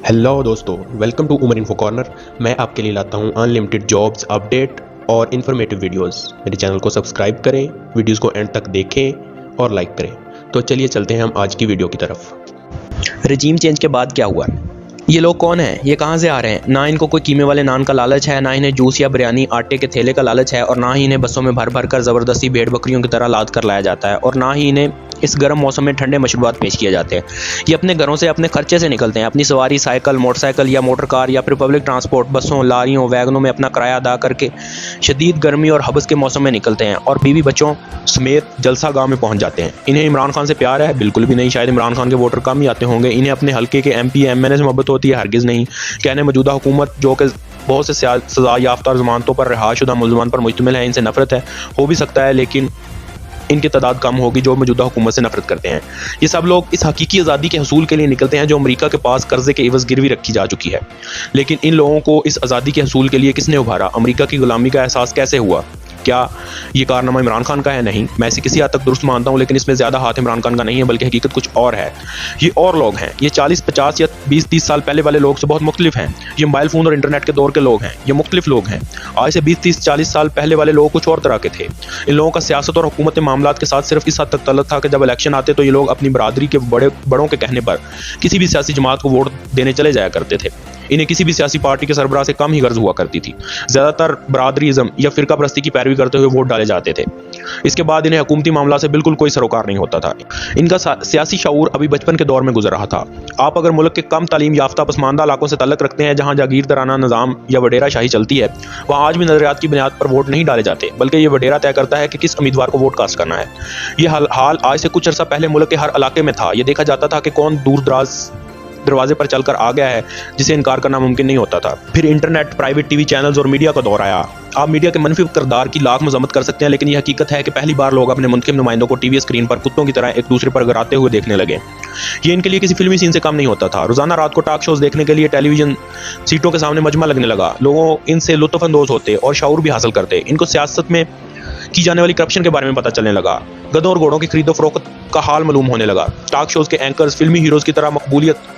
Hello दोस्तों, welcome to Umar info corner. मैं आपके लिए लाता हूं अनलिमिटेड जॉब्स अपडेट और इन्फॉर्मेटिव वीडियोस। मेरे चैनल को सब्सक्राइब करें, वीडियोस को एंड तक देखें और लाइक करें। तो चलिए चलते हैं हम आज की वीडियो की तरफ। रजीम चेंज के बाद क्या हुआ? ये लोग कौन हैं? ये कहाँ से आ रहे हैं? ना इनको कोई कीमे वाले नान का लालच है, ना इन्हें जूस या बिरयानी आटे के थैले का लालच है, और ना ही इन्हें बसों में भर भर कर ज़बरदस्ती भेड़ बकरियों की तरह लाद कर लाया जाता है, और ना ही इन्हें इस गर्म मौसम में ठंडे मशरूबात पेश किए जाते हैं। ये अपने घरों से अपने खर्चे से निकलते हैं। अपनी सवारी साइकिल, मोटरसाइकिल या मोटर कार या फिर पब्लिक ट्रांसपोर्ट, बसों, लारियों, वैगनों में अपना किराया अदा करके शदीद गर्मी और हबस के मौसम में निकलते हैं और बीवी बच्चों समेत जलसा गांव में पहुंच जाते हैं। इन्हें इमरान खान से प्यार है? बिल्कुल भी नहीं। शायद इमरान खान के वोटर कम ही आते होंगे। इन्हें अपने हल्के के MP MNA से मोहब्बत होती है? हरगिज़ नहीं। कहने मौजूदा हुकूमत जो कि बहुत से सजा याफ्ता जमानतों पर रिहाशुदा मुल्ज़मान पर मुश्तमिल है, इनसे नफरत है। हो भी सकता है, लेकिन इनकी तादाद कम होगी जो मौजूदा हुकूमत से नफरत करते हैं। ये सब लोग इस हकीकी आज़ादी के हसूल के लिए निकलते हैं जो अमेरिका के पास कर्जे के इवज़ गिरवी रखी जा चुकी है। लेकिन इन लोगों को इस आज़ादी के हसूल के लिए किसने उभारा? अमेरिका की गुलामी का एहसास कैसे हुआ? क्या ये कारनामा इमरान खान का है? नहीं। मैं इसे किसी हद तक दुरुस्त मानता हूँ, लेकिन इसमें ज़्यादा हाथ इमरान खान का नहीं है, बल्कि हकीकत कुछ और है। ये और लोग हैं। ये 40-50 या 20-30 साल पहले वाले लोग से बहुत मुख्तलिफ हैं। ये मोबाइल फ़ोन और इंटरनेट के दौर के लोग हैं। ये मुख्तलिफ लोग हैं। आज से 20-30-40 साल पहले वाले लोग कुछ और तरह के थे। इन लोगों का सियासत और हुकूमती मामलात के साथ सिर्फ इस हद तक तल्लुक़ था कि जब इलेक्शन आते तो ये लोग अपनी बरादरी के बड़ों के कहने पर किसी भी सियासी जमात को वोट देने चले जाया करते थे। इन्हें किसी भी सियासी पार्टी के सरबराह से कम ही गर्ज हुआ करती थी। ज़्यादातर बरादरीज़म या फ़िरका परस्ती की पैरवी करते हुए वोट डाले जाते थे। इसके बाद इन्हें हुकूमती मामला से बिल्कुल कोई सरोकार नहीं होता था। इनका सियासी शऊर अभी बचपन के दौर में गुजर रहा था। आप अगर मुल्क के कम तालीम याफ्ता पसमानदा इलाकों से तल्लुक़ रखते हैं जहाँ जागीरदाराना निज़ाम या वडेरा शाही चलती है, वहाँ आज भी नज़रियात की बुनियाद पर वोट नहीं डाले जाते, बल्कि ये वडेरा तय करता है कि किस उम्मीदवार को वोट कास्ट करना है। ये हाल आज से कुछ अर्सा पहले मुल्क के हर इलाके में था। ये देखा जाता था कि कौन दूर दराज दरवाजे पर चलकर आ गया है जिसे इनकार करना मुमकिन नहीं होता था। फिर इंटरनेट, प्राइवेट TV चैनल्स और मीडिया का दौर आया। आप मीडिया के मनफी किरदार की लाख मजम्मत कर सकते हैं, लेकिन यह हकीकत है कि पहली बार लोग अपने मुंतखब नुमाइंदों को TV स्क्रीन पर कुत्तों की तरह एक दूसरे पर गराते हुए देखने लगे। ये इनके लिए किसी फिल्मी सीन से कम नहीं होता था। रोजाना रात को टॉक शोज देखने के लिए टेलीविजन सीटों के सामने मजमा लगने लगा। लोगों इनसे लुत्फअंदोज होते और शऊर भी हासिल करते। इनको सियासत में की जाने वाली करप्शन के बारे में पता चलने लगा। गधों और घोड़ों की खरीदो फरोख्त का हाल मालूम होने लगा। टॉक शोज के एंकर्स फिल्मी हीरोज की तरह मकबूलियत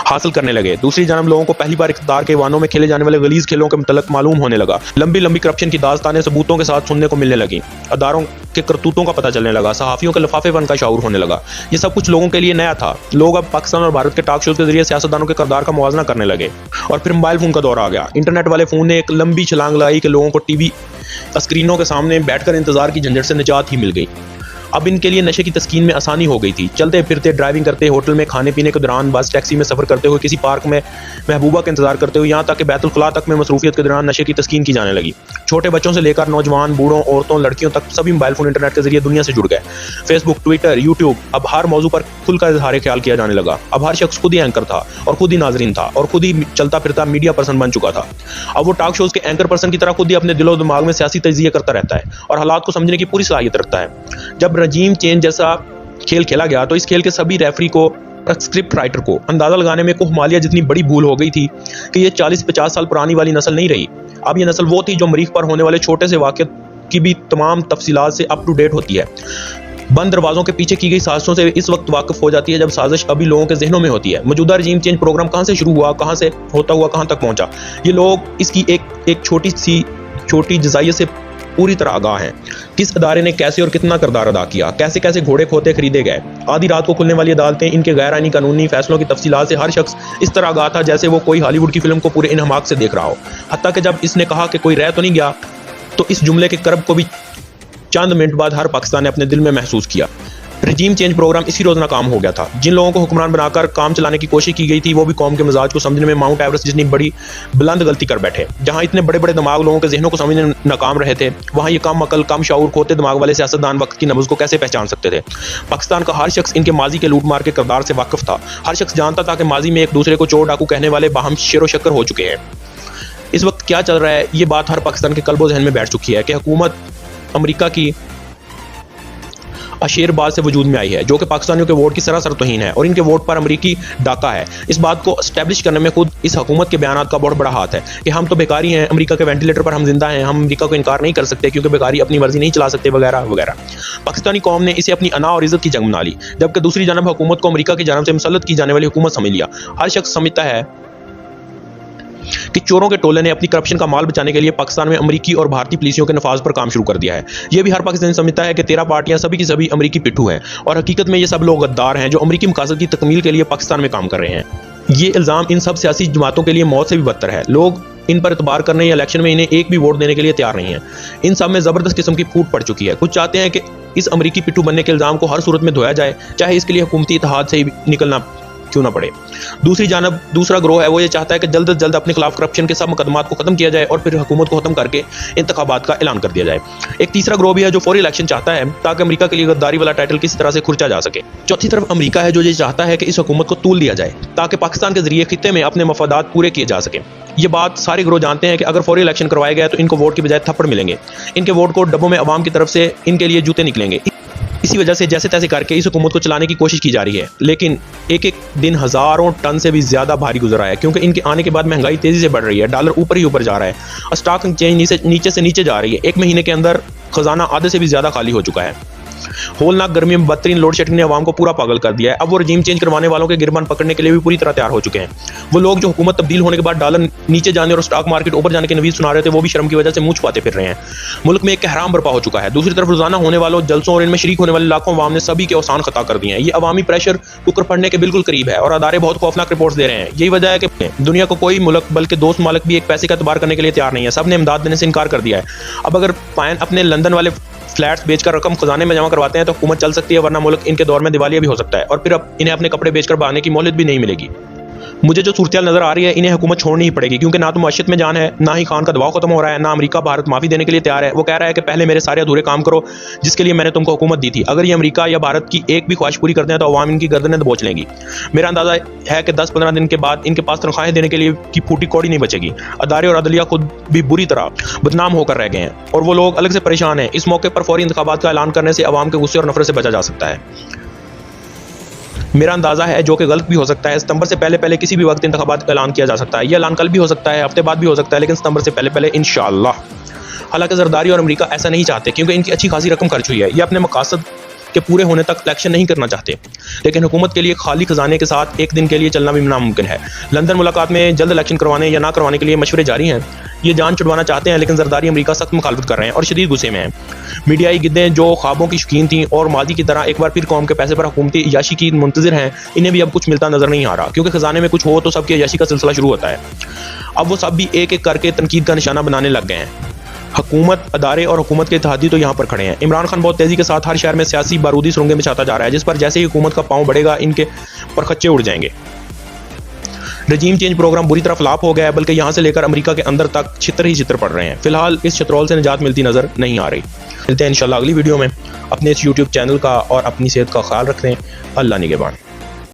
हासिल करने लगे। दूसरी जानब लोगों को पहली बार इक़्तिदार के वानों में खेले जाने वाले गलीज खेलों के मुतल्लिक़ मालूम होने लगा। लंबी लंबी करप्शन की दास्तानें सबूतों के साथ सुनने को मिलने लगी। अदारों के करतूतों का पता चलने लगा। सहाफ़ियों के लिफाफेपन का शऊर होने लगा। ये सब कुछ लोगों के लिए नया था। लोग अब पाकिस्तान और भारत के टॉक शोज के जरिए सियासतदानों के किरदार का मुवाजना करने लगे। और फिर मोबाइल फ़ोन का दौर आ गया। इंटरनेट वाले फ़ोन ने एक लंबी छलांग लगाई कि लोगों को TV स्क्रीनों के सामने बैठकर इंतजार की झंझट से निजात ही मिल गई। अब इनके लिए नशे की तस्कीन में आसानी हो गई थी। चलते फिरते, ड्राइविंग करते, होटल में खाने पीने के दौरान, बस टैक्सी में सफ़र करते हुए, किसी पार्क में महबूबा का इंतजार करते हुए, यहाँ तक कि बैतुल खुला तक में मसरूफियत के दौरान नशे की तस्कीन की जाने लगी। छोटे बच्चों से लेकर नौजवान, बूढ़ों, औरतों, लड़कियों तक सभी मोबाइल फ़ोन इंटरनेट के जरिए दुनिया से जुड़ गए। फेसबुक, ट्विटर, यूट्यूब, अब हर मौजू पर खुलकर इजहार ख्याल किया जाने लगा। अब हर शख्स खुद ही एंकर था और खुद ही नाजरीन था और खुद ही चलता फिरता मीडिया पर्सन बन चुका था। अब वो टॉक शोज के एंकर पर्सन की तरह खुद ही अपने दिलो दिमाग में सियासी तजिए करता रहता है और हालात को समझने की पूरी सलाहियत रखता है। जब रजीम चेंज जैसा खेल खेला गया तो इस खेल के सभी रेफरी को, स्क्रिप्ट राइटर को अंदाजा लगाने में कोहमालिया जितनी बड़ी भूल हो गई थी कि ये 40-50 साल पुरानी वाली नस्ल नहीं रही। अब ये नस्ल वो थी जो मरीख पर होने वाले छोटे से वाक़े की भी तमाम तफसीलात से अप टू डेट होती है। बंद दरवाजों के पीछे की गई साजिशों से इस वक्त वाकिफ हो जाती है जब साजिश अभी लोगों के जहनों में होती है। मौजूदा रजीम चेंज प्रोग्राम कहाँ से शुरू हुआ, कहाँ से होता हुआ कहाँ तक पहुँचा, ये लोग इसकी एक छोटी जजाइयत से पूरी तरह आगाह हैं। किस अदारे ने कैसे और कितना किरदार अदा किया, कैसे कैसे घोड़े खोते खरीदे गए। आधी रात को खुलने वाली अदालतें इनके गैर आईनी कानूनी फैसलों की तफसीलात से हर शख्स इस तरह आगाह था जैसे वो कोई हॉलीवुड की फिल्म को पूरे इनहमाक से देख रहा हो। हत्ता कि जब इसने कहा कि कोई रह तो नहीं गया, तो इस जुमले के करब को भी चंद मिनट बाद हर पाकिस्तान ने अपने दिल में महसूस किया। रजीम चेंज प्रोग्राम इसी रोज नाकाम हो गया था। जिन लोगों को हुक्मरान बनाकर काम चलाने की कोशिश की गई थी वो भी कौम के मिजाज को समझने में माउंट एवरेस्ट जितनी बड़ी बुलंद गलती कर बैठे। जहां इतने बड़े बड़े दिमाग लोगों के जहनों को समझने में नाकाम रहे थे, वहां ये कम अकल, कम शऊर, खोते दिमाग वाले सियासतदान वक्त की नब्ज को कैसे पहचान सकते थे। पाकिस्तान का हर शख्स इनके माजी के लूट मार के किरदार से वाकिफ था। हर शख्स जानता था कि माजी में एक दूसरे को चोर डाकू कहने वाले बाहम शेरो शक्कर हो चुके हैं। इस वक्त क्या चल रहा है, ये बात हर पाकिस्तान के कल्बो जहन में बैठ चुकी है कि हुकूमत अमरीका की अशेरबाज से वजूद में आई है, जो कि पाकिस्तानियों के वोट की सरासर तौहीन है और इनके वोट पर अमरीकी डाका है। इस बात को एस्टैब्लिश करने में खुद इस हुकूमत के बयान का बहुत बड़ा हाथ है कि हम तो बेकारी हैं, अमेरिका के वेंटिलेटर पर हम जिंदा हैं, हम अमेरिका को इनकार नहीं कर सकते क्योंकि बेकारी अपनी मर्जी नहीं चला सकते वगैरह वगैरह। पाकिस्तानी कौम ने इसे अपनी अना और इज्जत की जंग बना ली, जबकि दूसरी जानब हुकूमत को अमेरिका की जानब से मुसल्लत की जाने वाली हुकूमत समझ लिया। हर शख्स समझता है कि चोरों के टोले ने अपनी करप्शन का माल बचाने के लिए पाकिस्तान में अमेरिकी और भारतीय पुलिसियों के नफाज पर काम शुरू कर दिया है। यह भी हर पाकिस्तानी समझता है कि 13 पार्टियां सभी की सभी अमेरिकी पिट्ठू हैं और हकीकत में ये सब लोग गद्दार हैं जो अमेरिकी मकासद की तकमील के लिए पाकिस्तान में काम कर रहे हैं। ये इल्ज़ाम इन सब सियासी जमातों के लिए मौत से भी बदतर है। लोग इन पर इतबार करने या इलेक्शन में इन्हें एक भी वोट देने के लिए तैयार नहीं है। इन सब में ज़बरदस्त किस्म की फूट पड़ चुकी है। कुछ चाहते हैं कि इस अमेरिकी पिट्ठू बनने के इल्ज़ाम को हर सूरत में धोया जाए, चाहे इसके लिए हुकूमती इत्तेहाद से ही निकलना क्यों ना पड़े। दूसरी जानब दूसरा ग्रोह है, वो ये चाहता है कि जल्द से जल्द अपने खिलाफ करप्शन के सब मुकदमात को खत्म किया जाए और फिर हुकूमत को खत्म करके इंतखाबात का ऐलान कर दिया जाए। एक तीसरा ग्रोह भी है जो फौरी इलेक्शन चाहता है ताकि अमेरिका के लिए गद्दारी वाला टाइटल किसी तरह से खुर्चा जा सके। चौथी तरफ अमेरिका है जो ये चाहता है कि इस हुकूमत को तूल दिया जाए ताकि पाकिस्तान के जरिए खित्ते में अपने मफादात पूरे किए जा सके। ये बात सारे ग्रोह जानते हैं कि अगर फौरी इलेक्शन करवाए गए तो इनको वोट की बजाय थप्पड़ मिलेंगे, इनके वोट को डब्बों में अवाम की तरफ से इनके लिए जूते निकलेंगे। इसी वजह से जैसे तैसे करके इस हुकूमत को चलाने की कोशिश की जा रही है, लेकिन एक एक दिन हज़ारों टन से भी ज़्यादा भारी गुजर रहा है क्योंकि इनके आने के बाद महंगाई तेज़ी से बढ़ रही है, डॉलर ऊपर ही ऊपर जा रहा है और स्टॉक एक्सचेंज नीचे से नीचे जा रही है। एक महीने के अंदर खजाना आधे से भी ज़्यादा खाली हो चुका है। होलनाक गर्मी में बदतरीन लोड शेडिंग ने आवाम को पूरा पागल कर दिया है। अब वो रजीम चेंज करवाने वालों के गिरबान पकड़ने के लिए भी पूरी तरह तैयार हो चुके हैं। वो लोग जो हुकूमत तब्दील होने के बाद डॉलर नीचे जाने और स्टॉक मार्केट ऊपर जाने के नवीज सुना रहे थे, वो भी शर्म की वजह से मुंह छुपाते फिर रहे हैं। मुल्क में एक कहराम बर्पा हो चुका है। दूसरी तरफ रोजाना होने वालों जलसों और इनमें शरीक होने वाले लाखों अवाम ने सभी के औसान खता कर दिए हैं। ये अवामी प्रेशर कुकर फटने के बिल्कुल करीब है और अदारे बहुत खौफनाक रिपोर्ट्स दे रहे हैं। यही वजह है कि दुनिया को कोई मुल्क बल्कि दोस्त मालिक भी एक पैसे का एतबार करने के लिए तैयार नहीं है। सब ने इमदाद देने से इनकार कर दिया है। अब अगर पायन अपने लंदन वाले फ्लैट्स बेचकर रकम खजाने में जमा करवाते हैं तो हुकूमत चल सकती है, वरना मुल्क इनके दौर में दिवालिया भी हो सकता है और फिर अब इन्हें अपने कपड़े बेचकर भागने की मोहलत भी नहीं मिलेगी। मुझे जो सूरत नजर आ रही है, इन्हें हुकूमत छोड़नी ही पड़ेगी क्योंकि ना तो माशियत में जान है, ना ही खान का दबाव खत्म हो रहा है, ना अमेरिका भारत माफी देने के लिए तैयार है। वो कह रहा है कि पहले मेरे सारे अधूरे काम करो जिसके लिए मैंने तुमको हुकूमत दी थी। अगर ये अमेरिका या भारत की एक भी ख्वाहिश पूरी करते हैं तो अवाम इनकी गर्दनें दबोच लेंगी। मेरा अंदाजा है कि 10-15 दिन के बाद इनके पास तनख्वाहें देने के लिए की फूटी कौड़ी नहीं बचेगी। अदारे और अदलिया खुद भी बुरी तरह बदनाम होकर रह गए हैं और वो लोग अलग से परेशान हैं। इस मौके पर फौरी इंतखाबात का ऐलान करने से अवाम के गुस्से और नफरत से बचा जा सकता है। मेरा अंदाजा है, जो कि गलत भी हो सकता है, सितंबर से पहले पहले किसी भी वक्त इंतखाबात का ऐलान किया जा सकता है। यह ऐलान कल भी हो सकता है, हफ्ते बाद भी हो सकता है, लेकिन सितंबर से पहले पहले इंशाअल्लाह। हालांकि जरदारी और अमेरिका ऐसा नहीं चाहते क्योंकि इनकी अच्छी खासी रकम खर्च हुई है। ये अपने मकासद के पूरे होने तक इलेक्शन नहीं करना चाहते, लेकिन हुकूमत के लिए खाली खजाने के साथ एक दिन के लिए चलना भी नामुमकिन है। लंदन मुलाकात में जल्द इलेक्शन करवाने या ना करवाने के लिए मशवरे जारी हैं। ये जान छुड़वाना चाहते हैं, लेकिन जरदारी अमेरिका सख्त मुखालफत कर रहे हैं और शदीद गुस्से में हैं। मीडियाई गिद्दें जो ख्वाबों की शौकीन थी और मादी की तरह एक बार फिर कौम के पैसे पर हुकूमती अयाशी की मुंतजिर हैं, इन्हें भी अब कुछ मिलता नजर नहीं आ रहा क्योंकि खजाने में कुछ हो तो सबकी अयाशी का सिलसिला शुरू होता है। अब वो सब भी एक एक करके तनकीद का निशाना बनाने लग गए हैं। हुकूमत, अदारे और हुकूमत के इत्तेहादी तो यहाँ पर खड़े हैं। इमरान खान बहुत तेज़ी के साथ हर शहर में सियासी बारूदी सुरंगें बिछाता जा रहा है, जिस पर जैसे ही हुकूमत का पाँव बढ़ेगा इनके परखच्चे उड़ जाएंगे। रजीम चेंज प्रोग्राम बुरी तरह फ्लॉप हो गया है, बल्कि यहाँ से लेकर अमेरिका के अंदर तक छितर ही छितर पड़ रहे हैं। फिलहाल इस शतरौल से निजात मिलती नजर नहीं आ रही। मिलते हैं इंशाल्लाह अगली वीडियो में। अपने इस यूट्यूब चैनल का और अपनी सेहत का ख्याल रखें। अल्लाह निगहबान।